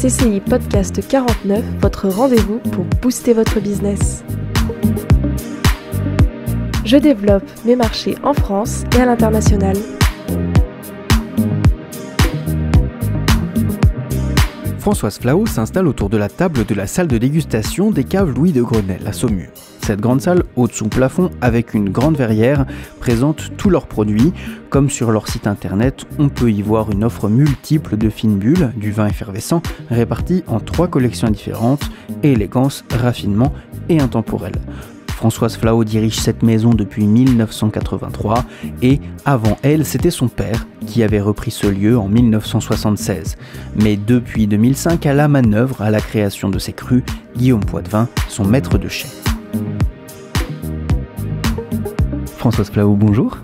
CCI Podcast 49, votre rendez-vous pour booster votre business. Je développe mes marchés en France et à l'international. Françoise Flao s'installe autour de la table de la salle de dégustation des caves Louis de Grenelle à Saumur. Cette grande salle, haute sous plafond, avec une grande verrière, présente tous leurs produits. Comme sur leur site internet, on peut y voir une offre multiple de fines bulles, du vin effervescent, réparties en 3 collections différentes, élégance, raffinement et intemporel. Françoise Flao dirige cette maison depuis 1983 et, avant elle, c'était son père qui avait repris ce lieu en 1976. Mais depuis 2005, à la manœuvre à la création de ses crus, Guillaume Poitvin, son maître de chai. Françoise Flao, bonjour.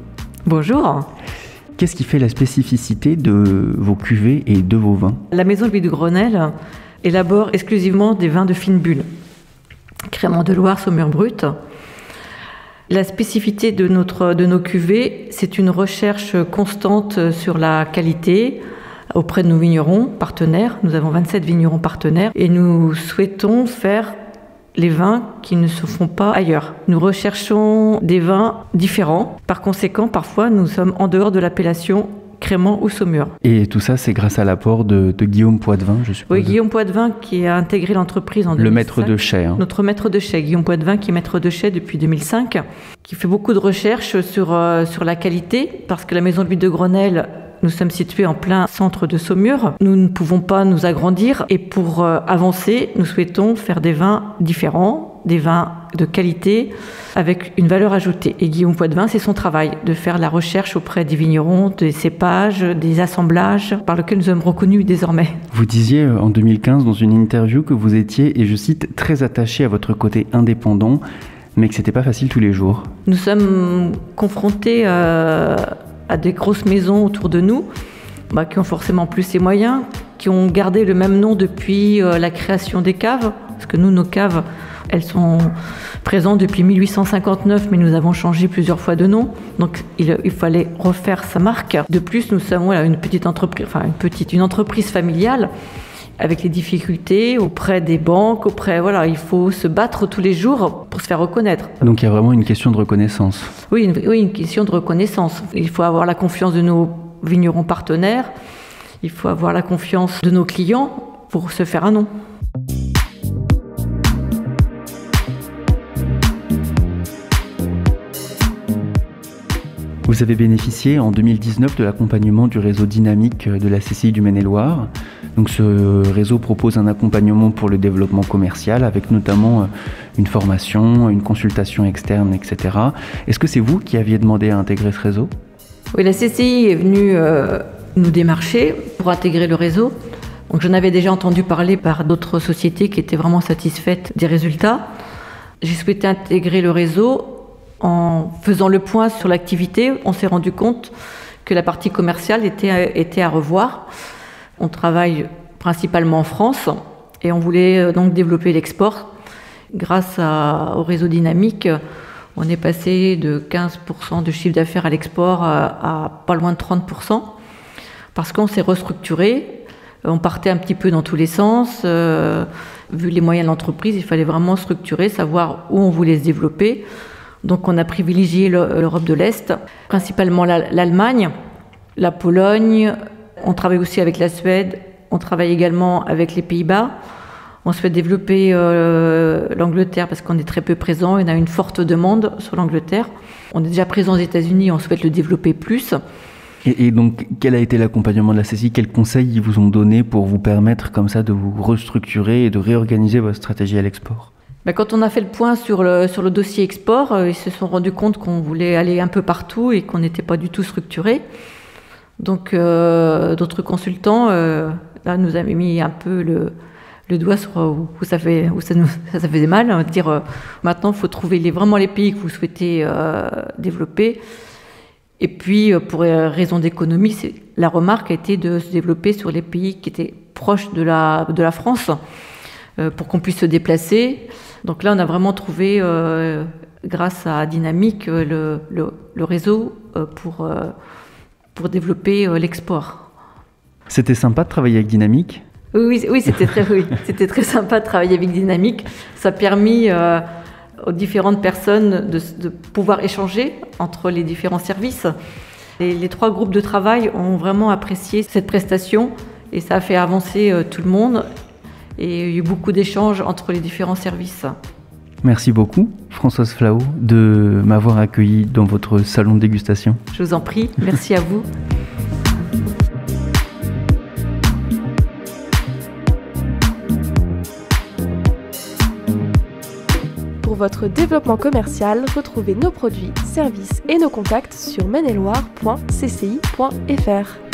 Bonjour. Qu'est-ce qui fait la spécificité de vos cuvées et de vos vins ? La maison Louis de Grenelle élabore exclusivement des vins de fine bulle. Crémant de Loire, Saumur brut. La spécificité de nos cuvées, c'est une recherche constante sur la qualité auprès de nos vignerons partenaires. Nous avons 27 vignerons partenaires et nous souhaitons faire les vins qui ne se font pas ailleurs. Nous recherchons des vins différents. Par conséquent, parfois, nous sommes en dehors de l'appellation Crémant ou Saumur. Et tout ça, c'est grâce à l'apport de Guillaume Poitvin, je suppose. Oui, Guillaume Poitvin qui a intégré l'entreprise en 2005. Le maître de chai. Notre maître de chai, Guillaume Poitvin, qui est maître de chai depuis 2005, qui fait beaucoup de recherches sur la qualité, parce que la maison Louis de Grenelle, nous sommes situés en plein centre de Saumur. Nous ne pouvons pas nous agrandir et pour avancer, nous souhaitons faire des vins différents, des vins de qualité avec une valeur ajoutée. Et Guillaume Poitvin, c'est son travail de faire la recherche auprès des vignerons, des cépages, des assemblages par lesquels nous sommes reconnus désormais. Vous disiez en 2015 dans une interview que vous étiez, et je cite, très attaché à votre côté indépendant, mais que c'était pas facile tous les jours. Nous sommes confrontés à des grosses maisons autour de nous, qui ont forcément plus les moyens, qui ont gardé le même nom depuis la création des caves, parce que nous, nos caves, elles sont présentes depuis 1859, mais nous avons changé plusieurs fois de nom, donc il fallait refaire sa marque. De plus, nous sommes une petite entreprise, une entreprise familiale, avec les difficultés auprès des banques, il faut se battre tous les jours pour se faire reconnaître. Donc il y a vraiment une question de reconnaissance. Oui, une question de reconnaissance. Il faut avoir la confiance de nos vignerons partenaires, il faut avoir la confiance de nos clients pour se faire un nom. Vous avez bénéficié en 2019 de l'accompagnement du réseau dynamique de la CCI du Maine-et-Loire. Donc ce réseau propose un accompagnement pour le développement commercial avec notamment une formation, une consultation externe, etc. Est-ce que c'est vous qui aviez demandé à intégrer ce réseau ? Oui, la CCI est venue nous démarcher pour intégrer le réseau. Donc j'en avais déjà entendu parler par d'autres sociétés qui étaient vraiment satisfaites des résultats. J'ai souhaité intégrer le réseau. En faisant le point sur l'activité, on s'est rendu compte que la partie commerciale était à revoir. On travaille principalement en France et on voulait donc développer l'export. Grâce au réseau dynamique, on est passé de 15% de chiffre d'affaires à l'export à pas loin de 30%, parce qu'on s'est restructuré. On partait un petit peu dans tous les sens. Vu les moyens de l'entreprise, il fallait vraiment structurer, savoir où on voulait se développer. Donc on a privilégié l'Europe de l'Est, principalement l'Allemagne, la Pologne. On travaille aussi avec la Suède, on travaille également avec les Pays-Bas. On souhaite développer l'Angleterre parce qu'on est très peu présent. Il y a une forte demande sur l'Angleterre. On est déjà présent aux États-Unis, on souhaite le développer plus. Et donc, quel a été l'accompagnement de la CCI ? Quels conseils ils vous ont donné pour vous permettre comme ça de vous restructurer et de réorganiser votre stratégie à l'export ? Quand on a fait le point sur le dossier export, ils se sont rendus compte qu'on voulait aller un peu partout et qu'on n'était pas du tout structuré. Donc d'autres consultants là, nous avaient mis un peu le doigt sur où ça faisait mal, dire maintenant il faut trouver vraiment les pays que vous souhaitez développer. Et puis pour raison d'économie, la remarque a été de se développer sur les pays qui étaient proches de la France pour qu'on puisse se déplacer. Donc là, on a vraiment trouvé, grâce à Dynamique, le réseau pour développer l'export. C'était sympa de travailler avec Dynamique ? Oui, c'était très sympa de travailler avec Dynamique. Ça a permis aux différentes personnes de pouvoir échanger entre les différents services. Les 3 groupes de travail ont vraiment apprécié cette prestation et ça a fait avancer tout le monde. Et il y a eu beaucoup d'échanges entre les différents services. Merci beaucoup, Françoise Flao, de m'avoir accueilli dans votre salon de dégustation. Je vous en prie, merci à vous. Pour votre développement commercial, retrouvez nos produits, services et nos contacts sur maine-et-loire.cci.fr.